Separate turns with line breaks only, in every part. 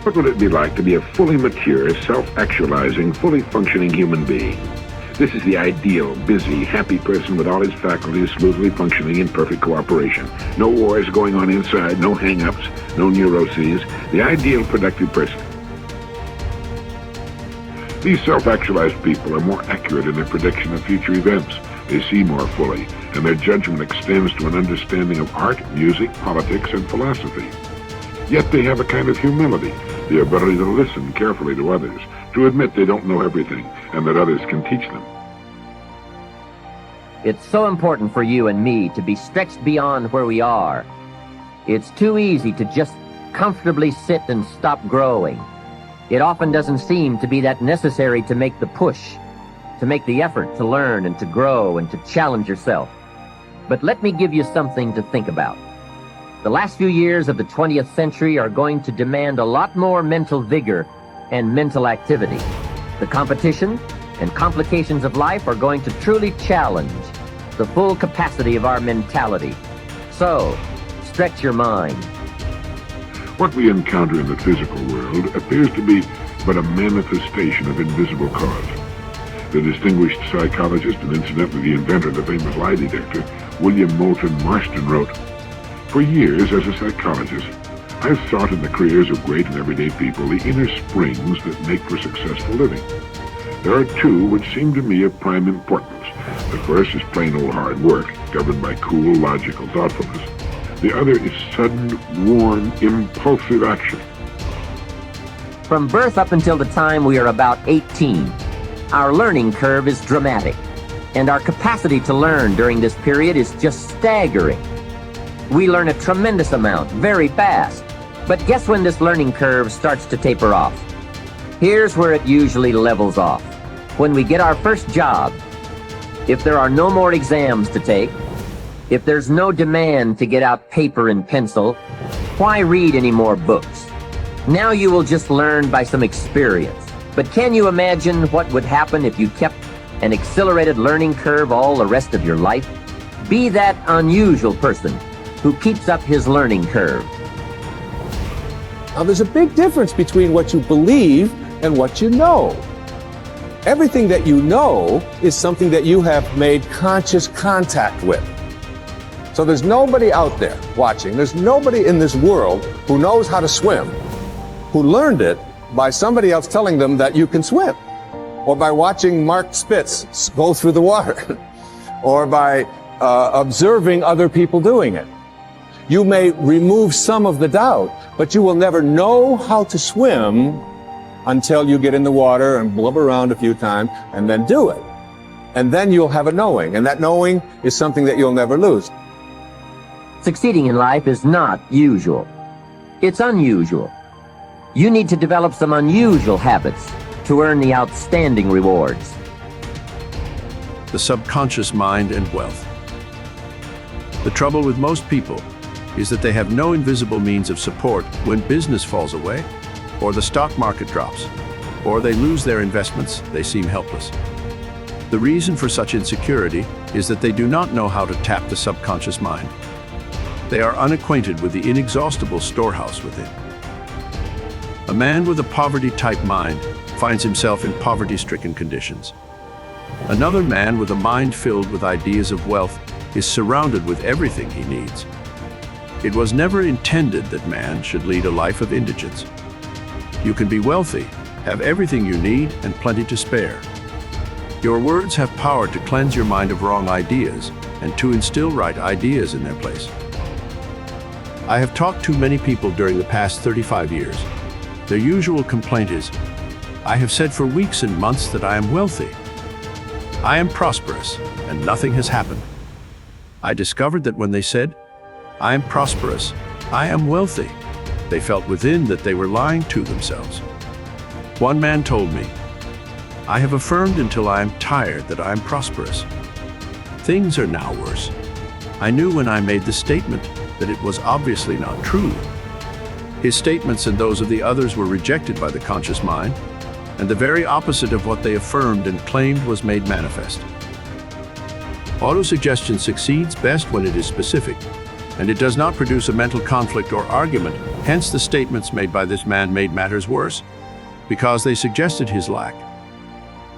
What would it be like to be a fully mature, self-actualizing, fully functioning human being? This is the ideal, busy, happy person with all his faculties smoothly functioning in perfect cooperation. No wars going on inside, no hang-ups, no neuroses. The ideal productive person. These self-actualized people are more accurate in their prediction of future events. They see more fully, and their judgment extends to an understanding of art, music, politics, and philosophy. Yet they have a kind of humility, the ability to listen carefully to others, to admit they don't know everything, and that others can teach them.
It's so important for you and me to be stretched beyond where we are. It's too easy to just comfortably sit and stop growing. It often doesn't seem to be that necessary to make the push, to make the effort to learn and to grow and to challenge yourself. But let me give you something to think about. The last few years of the 20th century are going to demand a lot more mental vigor and mental activity. The competition and complications of life are going to truly challenge the full capacity of our mentality. So, stretch your mind.
What we encounter in the physical world appears to be but a manifestation of invisible cause. The distinguished psychologist and incidentally the inventor of the famous lie detector, William Moulton Marston, wrote, "For years as a psychologist, I've sought in the careers of great and everyday people the inner springs that make for successful living. There are two which seem to me of prime importance. The first is plain old hard work, governed by cool, logical thoughtfulness. The other is sudden, warm, impulsive action."
From birth up until the time we are about 18, our learning curve is dramatic, and our capacity to learn during this period is just staggering. We learn a tremendous amount, very fast, but guess when this learning curve starts to taper off? Here's where it usually levels off. When we get our first job, if there are no more exams to take, if there's no demand to get out paper and pencil, why read any more books? Now you will just learn by some experience. But can you imagine what would happen if you kept an accelerated learning curve all the rest of your life? Be that unusual person who keeps up his learning curve.
Now, there's a big difference between what you believe and what you know. Everything that you know is something that you have made conscious contact with. So there's nobody out there watching, there's nobody in this world who knows how to swim, who learned it by somebody else telling them that you can swim, or by watching Mark Spitz go through the water, or by observing other people doing it. You may remove some of the doubt, but you will never know how to swim until you get in the water and blub around a few times and then do it. And then you'll have a knowing, and that knowing is something that you'll never lose.
Succeeding in life is not usual. It's unusual. You need to develop some unusual habits to earn the outstanding rewards.
The subconscious mind and wealth. The trouble with most people is that they have no invisible means of support when business falls away, or the stock market drops, or they lose their investments. They seem helpless. The reason for such insecurity is that they do not know how to tap the subconscious mind. They are unacquainted with the inexhaustible storehouse within. A man with a poverty-type mind finds himself in poverty-stricken conditions. Another man with a mind filled with ideas of wealth is surrounded with everything he needs. It was never intended that man should lead a life of indigence. You can be wealthy, have everything you need, and plenty to spare. Your words have power to cleanse your mind of wrong ideas and to instill right ideas in their place. I have talked to many people during the past 35 years. Their usual complaint is, "I have said for weeks and months that I am wealthy. I am prosperous, and nothing has happened." I discovered that when they said, "I am prosperous, I am wealthy," they felt within that they were lying to themselves. One man told me, "I have affirmed until I am tired that I am prosperous. Things are now worse. I knew when I made the statement that it was obviously not true." His statements and those of the others were rejected by the conscious mind, and the very opposite of what they affirmed and claimed was made manifest. Autosuggestion succeeds best when it is specific. and it does not produce a mental conflict or argument. Hence, the statements made by this man made matters worse, because they suggested his lack.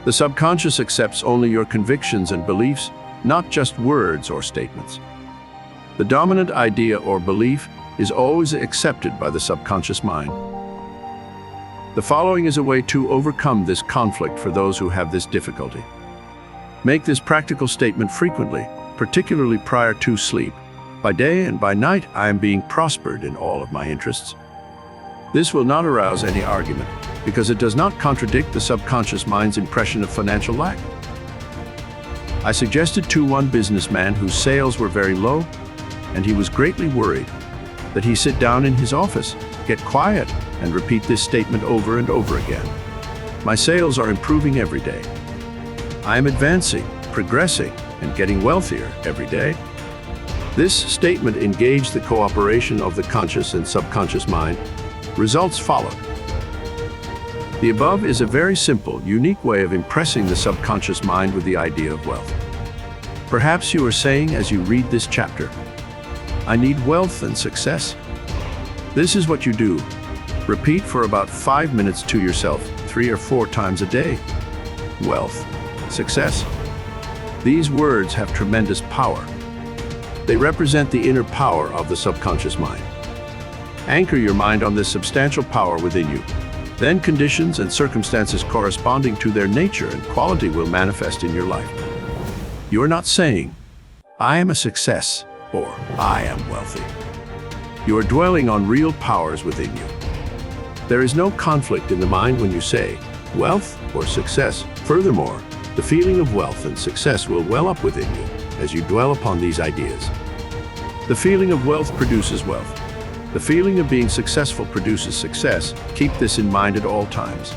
The subconscious accepts only your convictions and beliefs, not just words or statements. The dominant idea or belief is always accepted by the subconscious mind. The following is a way to overcome this conflict for those who have this difficulty. Make this practical statement frequently, particularly prior to sleep. By day and by night, I am being prospered in all of my interests. This will not arouse any argument, because it does not contradict the subconscious mind's impression of financial lack. I suggested to one businessman whose sales were very low, and he was greatly worried, that he sit down in his office, get quiet, and repeat this statement over and over again. My sales are improving every day. I am advancing, progressing, and getting wealthier every day. This statement engaged the cooperation of the conscious and subconscious mind. Results followed. The above is a very simple, unique way of impressing the subconscious mind with the idea of wealth. Perhaps you are saying as you read this chapter, I need wealth and success. This is what you do. Repeat for about 5 minutes to yourself, 3 or 4 times a day. Wealth, success. These words have tremendous power. They represent the inner power of the subconscious mind. Anchor your mind on this substantial power within you. Then conditions and circumstances corresponding to their nature and quality will manifest in your life. You are not saying, I am a success, or I am wealthy. You are dwelling on real powers within you. There is no conflict in the mind when you say, wealth or success. Furthermore, the feeling of wealth and success will well up within you as you dwell upon these ideas. The feeling of wealth produces wealth. The feeling of being successful produces success. Keep this in mind at all times.